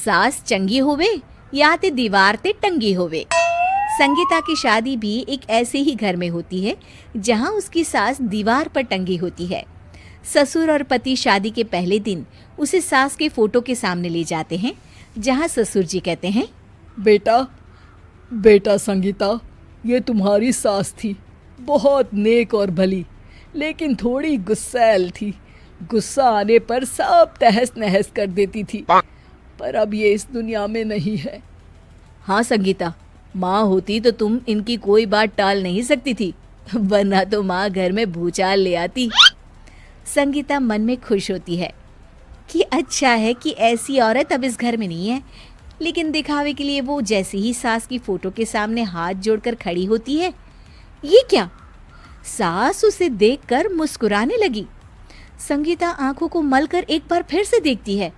सास चंगी होवे या ते दीवार ते टंगी होवे। संगीता की शादी भी एक ऐसे ही घर में होती है जहां उसकी सास दीवार पर टंगी होती है। ससुर और पति शादी के पहले दिन उसे सास के फोटो के सामने ले जाते हैं, जहां ससुर जी कहते हैं, बेटा बेटा संगीता, ये तुम्हारी सास थी, बहुत नेक और भली, लेकिन थोड़ी गुस्सैल थी। गुस्सा आने पर सब तहस नहस कर देती थी, पर अब ये इस दुनिया में नहीं है। हाँ संगीता, माँ होती तो तुम इनकी कोई बात टाल नहीं सकती थी, वरना तो माँ घर में भूचाल ले आती। संगीता मन में खुश होती है कि अच्छा है कि ऐसी औरत अब इस घर में नहीं है, लेकिन दिखावे के लिए वो जैसे ही सास की फोटो के सामने हाथ जोड़कर खड़ी होती है, ये क्या? सास उसे देखकर मुस्कुराने लगी। संगीता आंखों को मलकर एक बार फिर से देखती है,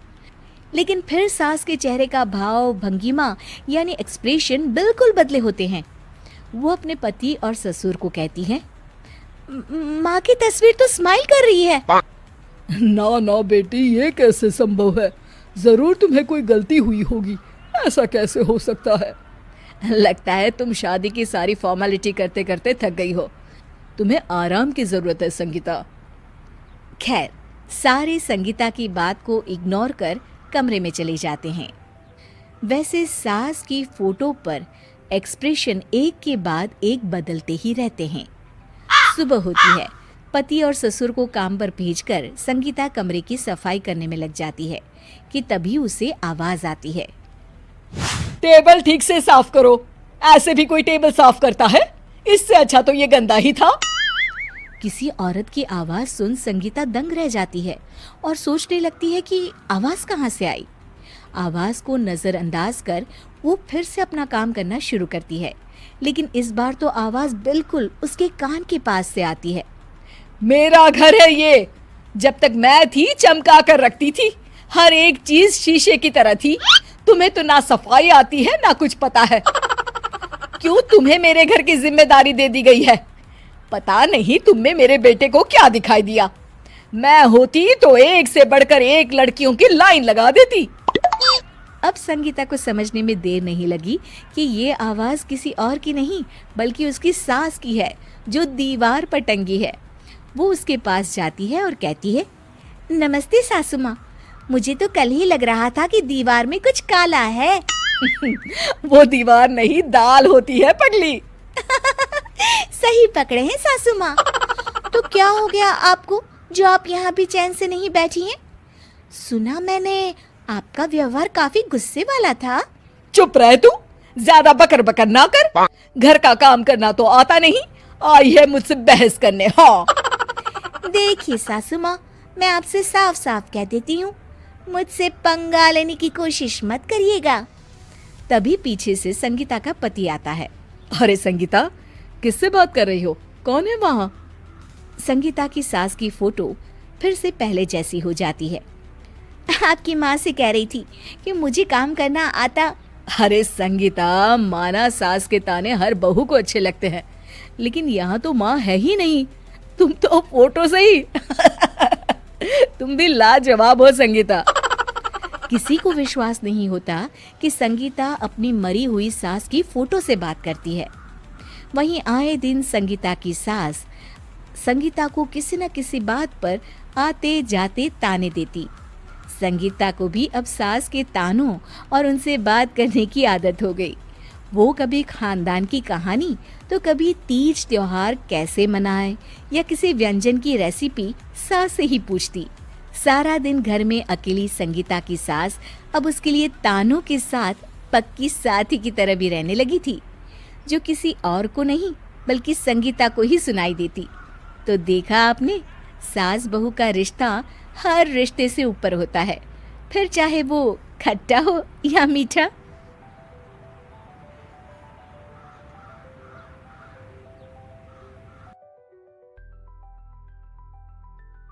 लेकिन फिर सास के चेहरे का भाव, भंगिमा यानी एक्सप्रेशन बिल्कुल बदले होते हैं। वो अपने पति और ससुर को कहती है, माँ की तस्वीर तो स्माइल कर रही है। ना ना बेटी, ये कैसे संभव है? जरूर तुम्हें कोई गलती हुई होगी, ऐसा कैसे हो सकता है? लगता है तुम शादी की सारी फॉर्मेलिटी करते करते थक गई हो, तुम्हें आराम की जरूरत है संगीता। खैर, सारे संगीता की बात को इग्नोर कर कमरे में चले जाते हैं। वैसे सास की फोटो पर एक्सप्रेशन एक के बाद एक बदलते ही रहते हैं। सुबह होती है, पति और ससुर को काम पर भेजकर संगीता कमरे की सफाई करने में लग जाती है कि तभी उसे आवाज आती है, टेबल ठीक से साफ करो। ऐसे भी कोई टेबल साफ करता है? इससे अच्छा तो ये गंदा ही था। किसी औरत की आवाज सुन संगीता दंग रह जाती है और सोचने लगती है कि आवाज कहाँ से आई। आवाज को नजरअंदाज कर वो फिर से अपना काम करना शुरू करती है, लेकिन इस बार तो आवाज बिल्कुल उसके कान के पास से आती है। मेरा घर है ये, जब तक मैं थी चमका कर रखती थी, हर एक चीज शीशे की तरह थी। तुम्हें तो ना सफाई आती है ना कुछ पता है। क्यों तुम्हें मेरे घर की जिम्मेदारी दे दी गई है? पता नहीं तुम में मेरे बेटे को क्या दिखाई दिया। मैं होती तो एक से बढ़कर एक लड़कियों की लाइन लगा देती। अब संगीता को समझने में देर नहीं लगी कि ये आवाज किसी और की नहीं बल्कि उसकी सास की है, जो दीवार पर टंगी है। वो उसके पास जाती है और कहती है, नमस्ते सासू माँ, मुझे तो कल ही लग रहा था कि दीवार में कुछ काला है। वो दीवार नहीं, दाल होती है पगली। सही पकड़े हैं सासू माँ। तो क्या हो गया आपको जो आप यहाँ भी चैन से नहीं बैठी हैं? सुना मैंने आपका व्यवहार काफी गुस्से वाला था। चुप रह तू, ज्यादा बकर बकर ना कर। घर का काम करना तो आता नहीं, आई है मुझसे बहस करने। हाँ देखिए सासू माँ, मैं आपसे साफ साफ कह देती हूँ, मुझसे पंगा लेने की कोशिश मत करिएगा। तभी पीछे से संगीता का पति आता है। अरे संगीता, किससे बात कर रही हो? कौन है वहाँ? संगीता की सास की फोटो फिर से पहले जैसी हो जाती है। आपकी माँ से कह रही थी कि मुझे काम करना आता। अरे संगीता, माना सास के ताने हर बहू को अच्छे लगते हैं, लेकिन यहाँ तो माँ है ही नहीं, तुम तो फोटो से ही। तुम भी लाजवाब हो संगीता। किसी को विश्वास नहीं होता कि संगीता अपनी मरी हुई सास की फोटो से बात करती है। वहीं आए दिन संगीता की सास संगीता को किसी न किसी बात पर आते जाते ताने देती। संगीता को भी अब सास के तानों और उनसे बात करने की आदत हो गई। वो कभी खानदान की कहानी तो कभी तीज त्योहार कैसे मनाए या किसी व्यंजन की रेसिपी सास से ही पूछती। सारा दिन घर में अकेली संगीता की सास अब उसके लिए तानों के साथ पक्की साथी की तरह भी रहने लगी थी, जो किसी और को नहीं बल्कि संगीता को ही सुनाई देती। तो देखा आपने, सास बहू का रिश्ता हर रिश्ते से ऊपर होता है, फिर चाहे वो खट्टा हो या मीठा।